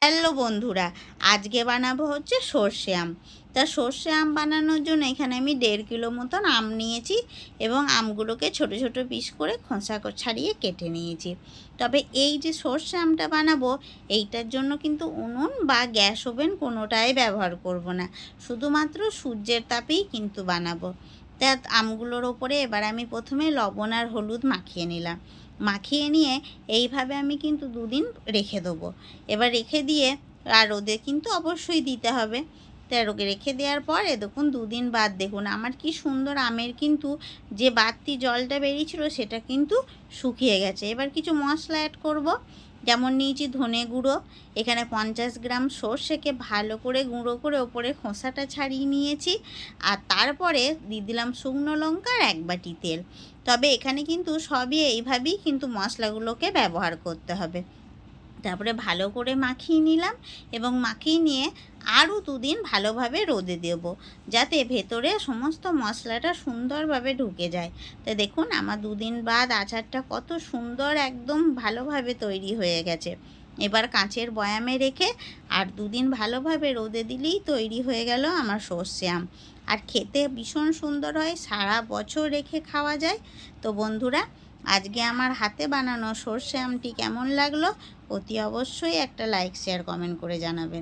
Hello বন্ধুরা, আজকে বানাবো হচ্ছে সর্ষে আম। তা সর্ষে আম বানানোর জন্য এখানে আমি 1.5 কিলো মতন আম নিয়েছি এবং আমগুলোকে ছোট ছোট পিস করে খোসা ছাড়িয়ে কেটে নিয়েছি। তবে এই যে সর্ষে আমটা বানাবো, এইটার জন্য কিন্তু উনুন বা গ্যাস ওভেন কোনোটাই ব্যবহার করব না, শুধুমাত্র সূর্যের তাপেই কিন্তু বানাবো। তা আমগুলোর ওপরে এবার আমি প্রথমে লবণ আর হলুদ মাখিয়ে নিলাম। মাখিয়ে নিয়ে এইভাবে আমি কিন্তু 2 দিন রেখে দেবো। এবার রেখে দিয়ে আর রোদে কিন্তু অবশ্যই দিতে হবে। তা রেখে দেওয়ার পরে দেখুন 2 দিন বাদ দেখুন আমার কি সুন্দর আমের কিন্তু যে বাড়তি জলটা বেরিয়েছিল সেটা কিন্তু শুকিয়ে গেছে। এবার কিছু মশলা অ্যাড করব। যেমন নিয়েছি ধনে গুঁড়ো, এখানে 50 গ্রাম সর্ষেকে ভালো করে গুঁড়ো করে ওপরে খোসাটা ছাড়িয়ে নিয়েছি। আর তারপরে দিয়ে দিলাম শুকনো লঙ্কা আর 1 বাটি তেল। তবে এখানে কিন্তু সবই এইভাবেই কিন্তু মশলাগুলোকে ব্যবহার করতে হবে। তারপরে ভালো করে মাখিয়ে নিলাম এবং মাখিয়ে নিয়ে আরও 2 দিন ভালোভাবে রোদে দেবো, যাতে ভেতরে সমস্ত মশলাটা সুন্দরভাবে ঢুকে যায়। তো দেখুন আমার 2 দিন বাদ আচারটা কত সুন্দর একদম ভালোভাবে তৈরি হয়ে গেছে। এবার কাঁচের বয়ামে রেখে আর 2 দিন ভালোভাবে রোদে দিলেই তৈরি হয়ে গেল আমার সর্ষে আম। আর খেতে ভীষণ সুন্দর হয়, সারা বছর রেখে খাওয়া যায়। তো বন্ধুরা, আজকে আমার হাতে বানানো সর্ষে আমটি কেমন লাগলো অতি অবশ্যই একটা লাইক শেয়ার কমেন্ট করে জানাবেন।